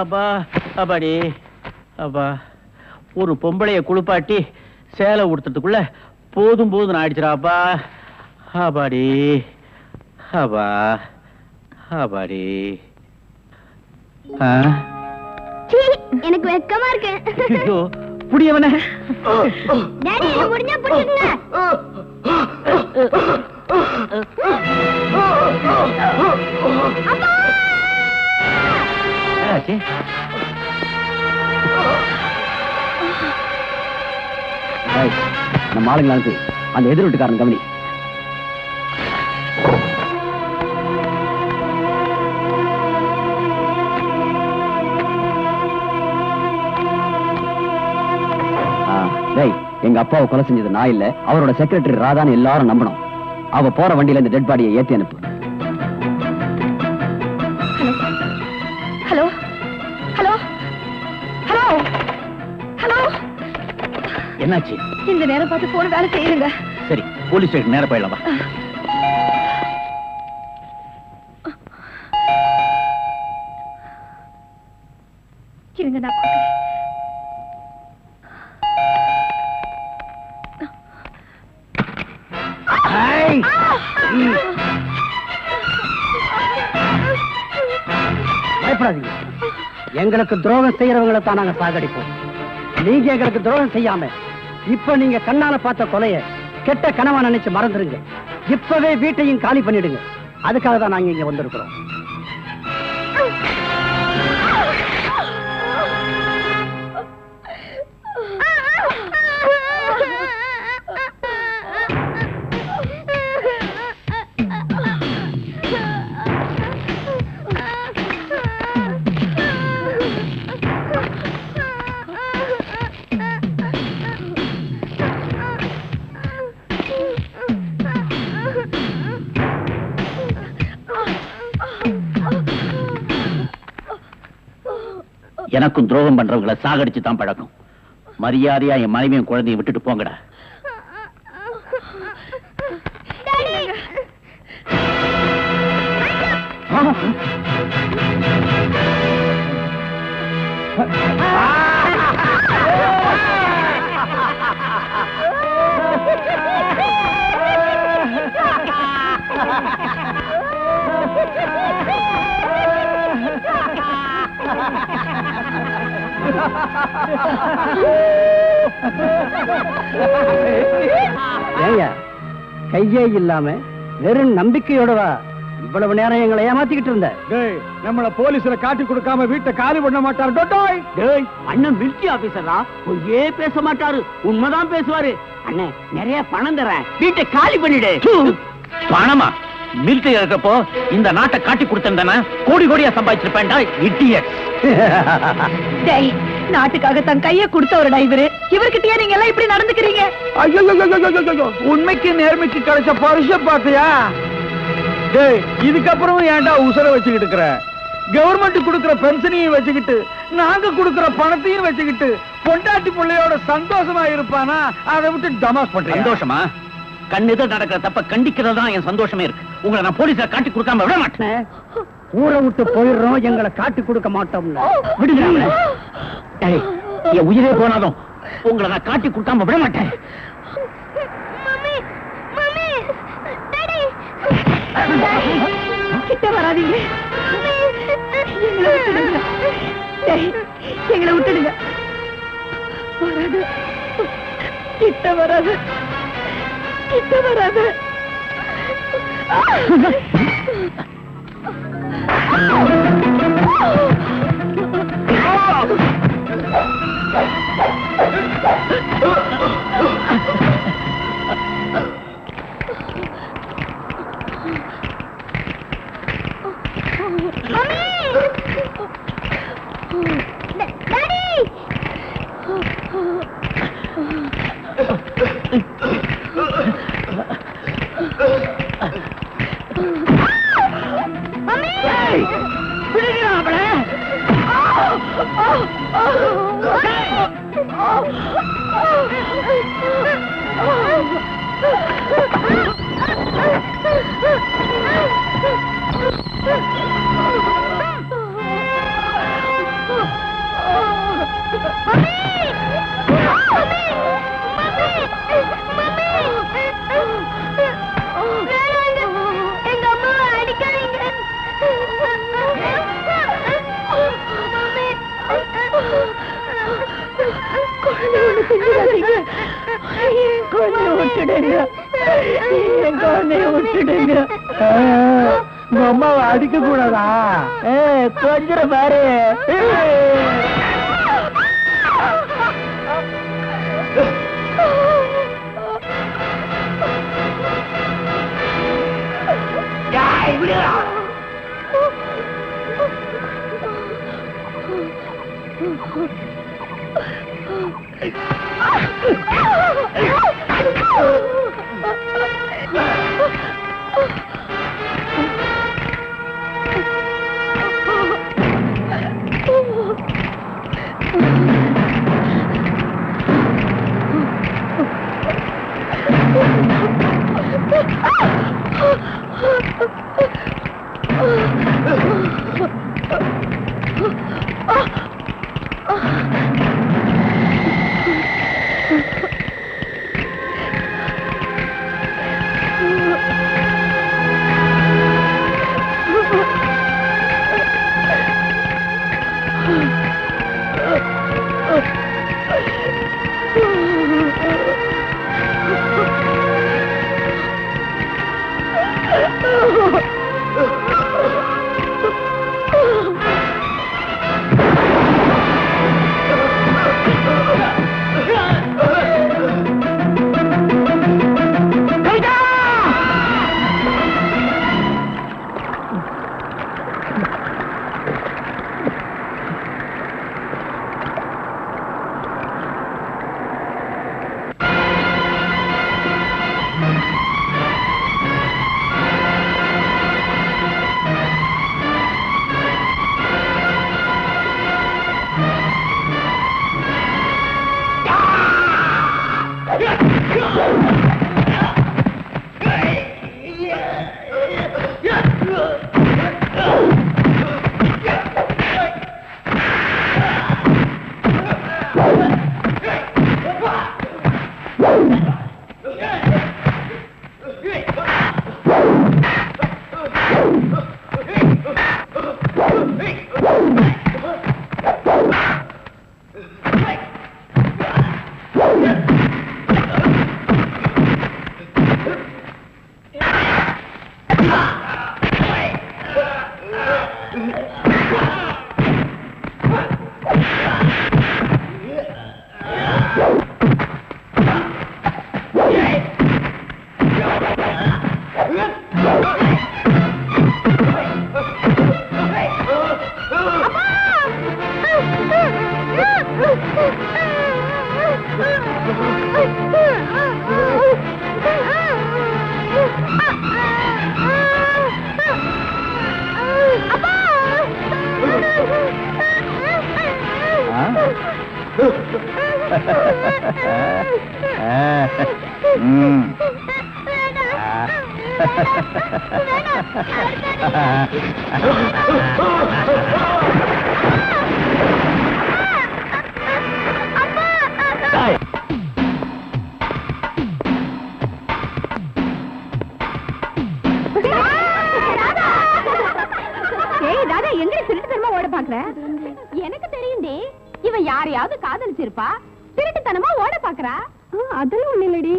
அப்பா அப்பாடி அப்பா ஒரு பொம்பளைய குளிப்பாட்டி சேலை உடுத்துறதுக்குள்ள போதும் போதும் ஆயிடுச்சுடாப்பா. அப்பாடி அப்பா அப்பாடி. எனக்கு வெக்கமா இருக்கு. ஐயோ புடியவனே. டாடி என்ன முடிஞ்சா புடிச்சுங்க. அப்பா ஆச்சு. நம்ம ஆளுங்க அனுப்பி அந்த எதிர் வீட்டுக்காரன் கவனி. எங்க அப்பாவை கொலை செஞ்சது நான் இல்ல, அவரோட செக்ரட்டரி ராதான்னு எல்லாரும் நம்பணும். அவ போற வண்டியில இந்த டெட் பாடியை ஏத்தி அனுப்பு. Hello hello hello hello. என்னாச்சு? இந்த நேரம் பார்த்து போன வேலை செய்யுங்க. சரி போலீஸ் ஸ்டேஷன் நேரா போயிடலாம். இருங்க நான் பார்க்கிறேன். பயப்படாதீங்க. எங்களுக்கு துரோகம் செய்யறவங்களை தான் நாங்க சாகடிப்போம். நீங்க எங்களுக்கு துரோகம் செய்யாம இப்ப நீங்க கண்ணால பார்த்த கொலைய கெட்ட கனவா நினைச்சு மறந்துருங்க. இப்பவே வீட்டையும் காலி பண்ணிடுங்க. அதுக்காக தான் நாங்க இங்க வந்திருக்கிறோம். எனக்கும் துரோகம் பண்றவங்களை சாகடிச்சு தான் பழக்கம். மரியாதையா என் மனைவியும் குழந்தையும் விட்டுட்டு போங்கடா. ஏங்க கையே இல்லாம வெறும் நம்பிக்கையோடவா இவ்வளவு நேரம் எங்களை ஏமாத்திக்கிட்டு இருந்த? நம்மள போலீஸ்ல காட்டி கொடுக்காம வீட்டை காலி பண்ண மாட்டாரு. அண்ணன் மிலிட்டரி ஆபீசரா, பொய்யே பேச மாட்டாரு, உண்மைதான் பேசுவாரு. அண்ணே நிறைய பணம் தரேன், வீட்டை காலி பண்ணிடு. பணமா? மிலிட்டரி இருக்கப்போ இந்த நாட்டை காட்டி கொடுத்திருந்தேன்னா கோடி கோடியா சம்பாதிச்சிருப்பேன்டா. இடியட். நாட்டுக்காக தன் கைய கொடுத்தவரடா இவரு. இவர்கிட்டயே நீங்க எல்லாம் இப்படி நடந்துக்கிறீங்க? உண்மைக்கு நேர்மைக்கு கிடைச்ச பரிசு பாத்தியா? இதுக்கப்புறம் ஏன்டா உசுர வச்சுக்கிட்டு இருக்கிற? கவர்மெண்ட் கொடுக்கிற பென்ஷனையும் வச்சுக்கிட்டு நாங்க கொடுக்கிற பணத்தையும் வச்சுக்கிட்டு பொண்டாட்டி பிள்ளையோட சந்தோஷமா இருப்பானா? அதை விட்டு டமாஸ் பண்ற. சந்தோஷமா? கண்ணெதிர நடக்கிற தப்ப கண்டிக்கிறது தான் என் சந்தோஷமே இருக்கு. உங்களை நான் போலீஸா காட்டி கொடுக்காம விட மாட்டேன். ஊரை விட்டு போயிடுறோம், எங்களை காட்டி கொடுக்க மாட்டோம். விடுங்க. என் உயிரே போனாலும் உங்களை நான் காட்டி கொடுக்காம விட மாட்டேன். கிட்ட வராதீங்க. எங்களை விட்டுடுங்க. வராது, கிட்ட வராது, கிட்ட வராது. கொஞ்சம் விட்டுடுங்க, என் குழந்தைய விட்டுடுங்க. உங்க அம்மாவை அடிக்க கூடாதா? கொஞ்சம் பாரு. எனக்கு தெரியும், இவன் யாரையாவது காதலிச்சிருப்பா, திருட்டுத்தனமா ஓட பாக்குறா. அதெல்லாம் ஒண்ணு இல்லடி.